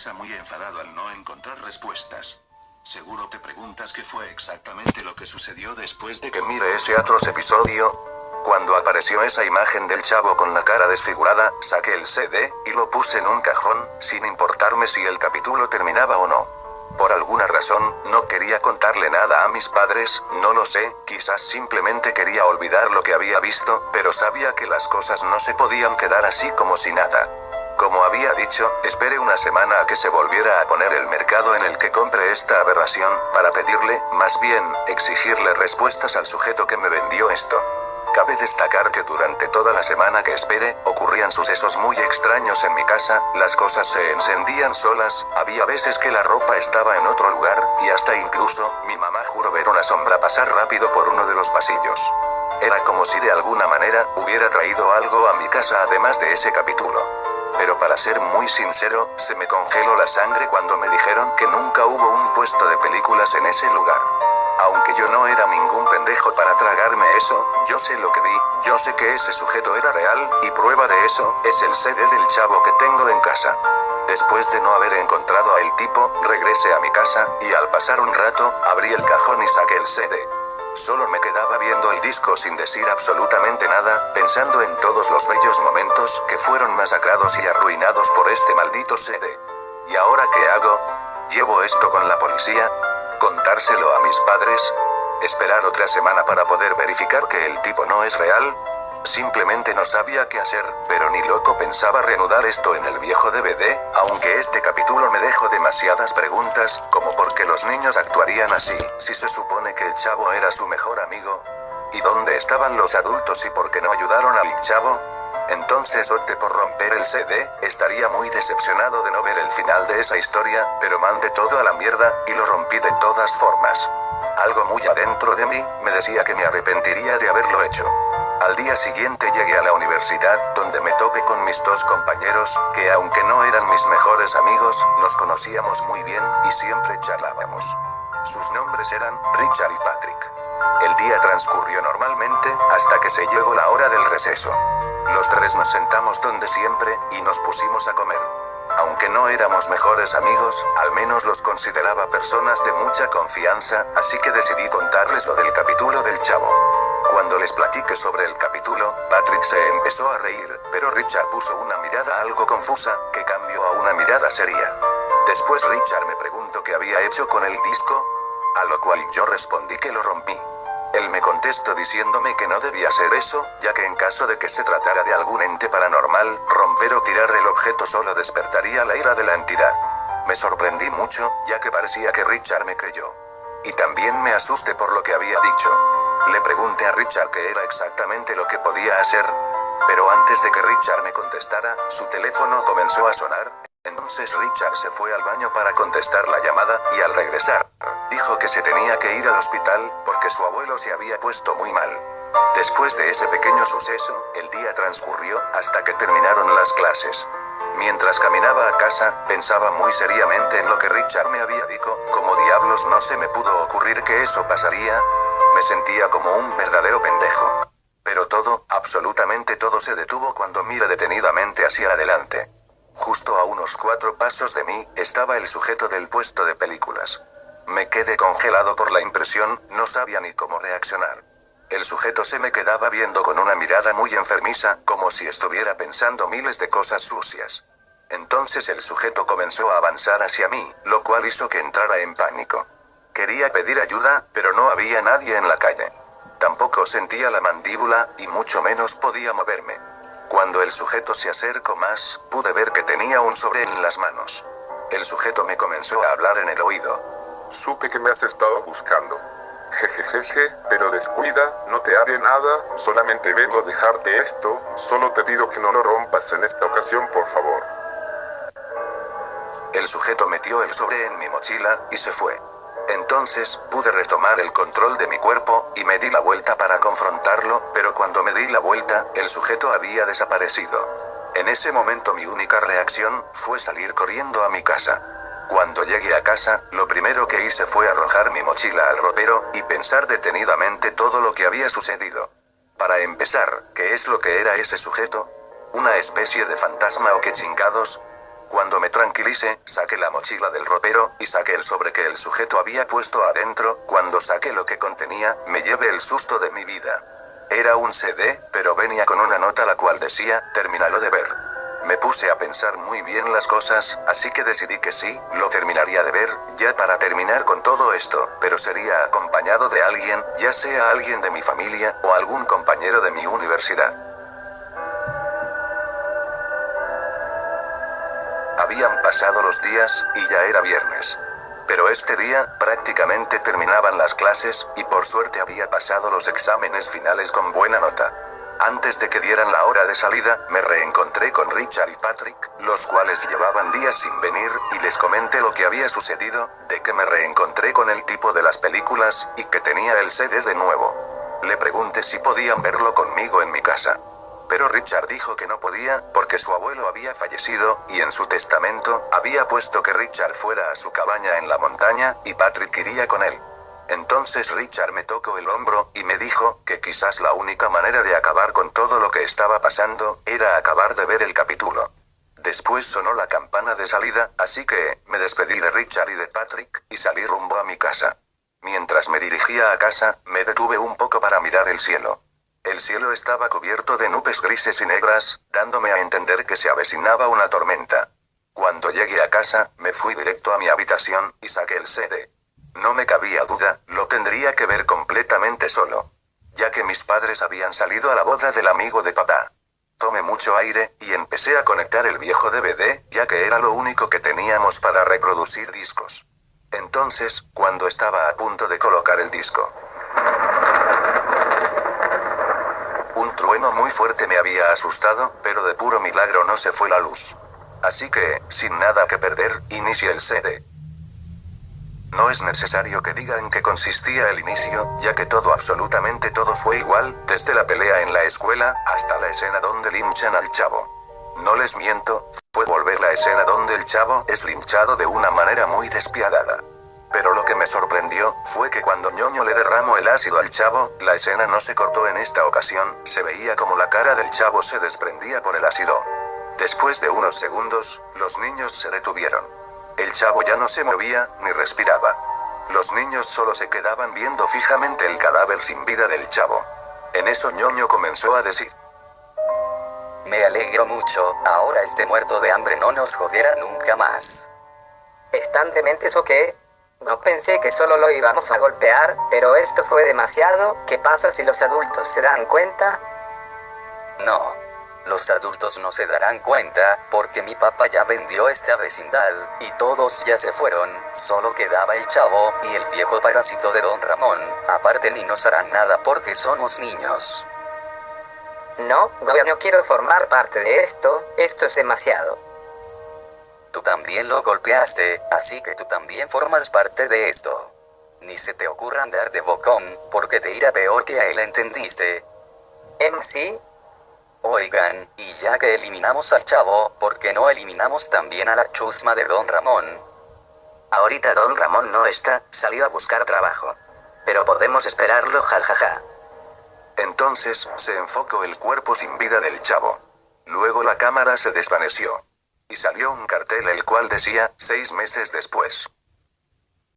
casa muy enfadado al no encontrar respuestas. Seguro te preguntas qué fue exactamente lo que sucedió después de que mire ese atroz episodio. Cuando apareció esa imagen del chavo con la cara desfigurada, saqué el CD y lo puse en un cajón, sin importarme si el capítulo terminaba o no. Por alguna razón, no quería contarle nada a mis padres, no lo sé, quizás simplemente quería olvidar lo que había visto, pero sabía que las cosas no se podían quedar así como si nada. Como había dicho, esperé una semana a que se volviera a poner el mercado en el que compre esta aberración, para pedirle, más bien, exigirle respuestas al sujeto que me vendió esto. Cabe destacar que durante toda la semana que esperé, ocurrían sucesos muy extraños en mi casa, las cosas se encendían solas, había veces que la ropa estaba en otro lugar, y hasta incluso, mi mamá juró ver una sombra pasar rápido por uno de los pasillos. Era como si de alguna manera, hubiera traído algo a mi casa además de ese capítulo. Pero para ser muy sincero, se me congeló la sangre cuando me dijeron que nunca hubo un puesto de películas en ese lugar. Aunque yo no era ningún pendejo para tragarme eso, yo sé lo que vi, yo sé que ese sujeto era real, y prueba de eso, es el CD del chavo que tengo en casa. Después de no haber encontrado a el tipo, regresé a mi casa, y al pasar un rato, abrí el cajón y saqué el CD. Solo me quedaba viendo el disco sin decir absolutamente nada, pensando en todos los bellos momentos que fueron masacrados y arruinados por este maldito CD. ¿Y ahora qué hago? ¿Llevo esto con la policía? ¿Contárselo a mis padres? ¿Esperar otra semana para poder verificar que el tipo no es real? Simplemente no sabía qué hacer, pero ni loco pensaba reanudar esto en el viejo DVD, aunque este capítulo me dejó demasiadas preguntas, como por qué los niños actuarían así, si se supone que el chavo era su mejor amigo. ¿Y dónde estaban los adultos y por qué no ayudaron al chavo? Entonces opté por romper el CD, estaría muy decepcionado de no ver el final de esa historia, pero mandé todo a la mierda, y lo rompí de todas formas. Algo muy adentro de mí, me decía que me arrepentiría de haberlo hecho. Al día siguiente llegué a la universidad, donde me topé con mis dos compañeros, que aunque no eran mis mejores amigos, nos conocíamos muy bien, y siempre charlábamos. Sus nombres eran Richard y Patrick. El día transcurrió normalmente, hasta que se llegó la hora del receso. Los tres nos sentamos donde siempre, y nos pusimos a comer. Aunque no éramos mejores amigos, al menos los consideraba personas de mucha confianza, así que decidí contarles lo del capítulo del chavo. Cuando les platiqué sobre el capítulo, Patrick se empezó a reír, pero Richard puso una mirada algo confusa, que cambió a una mirada seria. Después Richard me preguntó qué había hecho con el disco, a lo cual yo respondí que lo rompí. Él me contestó diciéndome que no debía hacer eso, ya que en caso de que se tratara de algún ente paranormal, romper o tirar el objeto solo despertaría la ira de la entidad. Me sorprendí mucho, ya que parecía que Richard me creyó. Y también me asusté por lo que había dicho. Le pregunté a Richard qué era exactamente lo que podía hacer, pero antes de que Richard me contestara, su teléfono comenzó a sonar. Entonces Richard se fue al baño para contestar la llamada, y al regresar, dijo que se tenía que ir al hospital, porque su abuelo se había puesto muy mal. Después de ese pequeño suceso, el día transcurrió, hasta que terminaron las clases. Mientras caminaba a casa, pensaba muy seriamente en lo que Richard me había dicho, como diablos no se me pudo ocurrir que eso pasaría. Me sentía como un verdadero pendejo. Pero todo, absolutamente todo se detuvo cuando miré detenidamente hacia adelante. Justo a unos 4 pasos de mí, estaba el sujeto del puesto de películas. Me quedé congelado por la impresión, no sabía ni cómo reaccionar. El sujeto se me quedaba viendo con una mirada muy enfermiza, como si estuviera pensando miles de cosas sucias. Entonces el sujeto comenzó a avanzar hacia mí, lo cual hizo que entrara en pánico. Quería pedir ayuda, pero no había nadie en la calle. Tampoco sentía la mandíbula, y mucho menos podía moverme. Cuando el sujeto se acercó más, pude ver que tenía un sobre en las manos. El sujeto me comenzó a hablar en el oído. Supe que me has estado buscando. Jejejeje, pero descuida, no te haré nada, solamente vengo a dejarte esto, solo te pido que no lo rompas en esta ocasión, por favor. El sujeto metió el sobre en mi mochila, y se fue. Entonces, pude retomar el control de mi cuerpo, y me di la vuelta para confrontarlo, pero cuando me di la vuelta, el sujeto había desaparecido. En ese momento mi única reacción, fue salir corriendo a mi casa. Cuando llegué a casa, lo primero que hice fue arrojar mi mochila al ropero, y pensar detenidamente todo lo que había sucedido. Para empezar, ¿qué es lo que era ese sujeto? ¿Una especie de fantasma o qué chingados? Cuando me tranquilicé, saqué la mochila del ropero, y saqué el sobre que el sujeto había puesto adentro. Cuando saqué lo que contenía, me llevé el susto de mi vida. Era un CD, pero venía con una nota la cual decía, termínalo de ver. Me puse a pensar muy bien las cosas, así que decidí que sí, lo terminaría de ver, ya para terminar con todo esto, pero sería acompañado de alguien, ya sea alguien de mi familia, o algún compañero de mi universidad. Habían pasado los días, y ya era viernes. Pero este día, prácticamente terminaban las clases, y por suerte había pasado los exámenes finales con buena nota. Antes de que dieran la hora de salida, me reencontré con Richard y Patrick, los cuales llevaban días sin venir, y les comenté lo que había sucedido, de que me reencontré con el tipo de las películas, y que tenía el CD de nuevo. Le pregunté si podían verlo conmigo en mi casa. Pero Richard dijo que no podía, porque su abuelo había fallecido, y en su testamento, había puesto que Richard fuera a su cabaña en la montaña, y Patrick iría con él. Entonces Richard me tocó el hombro, y me dijo, que quizás la única manera de acabar con todo lo que estaba pasando, era acabar de ver el capítulo. Después sonó la campana de salida, así que, me despedí de Richard y de Patrick, y salí rumbo a mi casa. Mientras me dirigía a casa, me detuve un poco para mirar el cielo. El cielo estaba cubierto de nubes grises y negras, dándome a entender que se avecinaba una tormenta. Cuando llegué a casa, me fui directo a mi habitación, y saqué el CD. No me cabía duda, lo tendría que ver completamente solo. Ya que mis padres habían salido a la boda del amigo de papá. Tomé mucho aire, y empecé a conectar el viejo DVD, ya que era lo único que teníamos para reproducir discos. Entonces, cuando estaba a punto de colocar el disco, un trueno muy fuerte me había asustado, pero de puro milagro no se fue la luz. Así que, sin nada que perder, inicié el CD. No es necesario que diga en qué consistía el inicio, ya que todo, absolutamente todo fue igual, desde la pelea en la escuela, hasta la escena donde linchan al chavo. No les miento, fue volver la escena donde el chavo es linchado de una manera muy despiadada. Pero lo que me sorprendió, fue que cuando ñoño le derramó el ácido al chavo, la escena no se cortó en esta ocasión, se veía como la cara del chavo se desprendía por el ácido. Después de unos segundos, los niños se detuvieron. El chavo ya no se movía, ni respiraba. Los niños solo se quedaban viendo fijamente el cadáver sin vida del chavo. En eso ñoño comenzó a decir: me alegro mucho, ahora este muerto de hambre no nos joderá nunca más. ¿Están dementes o qué? No pensé que solo lo íbamos a golpear, pero esto fue demasiado. ¿Qué pasa si los adultos se dan cuenta? No. Los adultos no se darán cuenta, porque mi papá ya vendió esta vecindad, y todos ya se fueron, solo quedaba el chavo, y el viejo parásito de don Ramón, aparte ni nos harán nada porque somos niños. No quiero formar parte de esto es demasiado. Tú también lo golpeaste, así que tú también formas parte de esto. Ni se te ocurra andar de bocón, porque te irá peor que a él, ¿entendiste? ¿Sí? Oigan, y ya que eliminamos al chavo, ¿por qué no eliminamos también a la chusma de don Ramón? Ahorita don Ramón no está, salió a buscar trabajo. Pero podemos esperarlo, jajaja. Entonces, se enfocó el cuerpo sin vida del chavo. Luego la cámara se desvaneció. Y salió un cartel el cual decía, 6 meses después.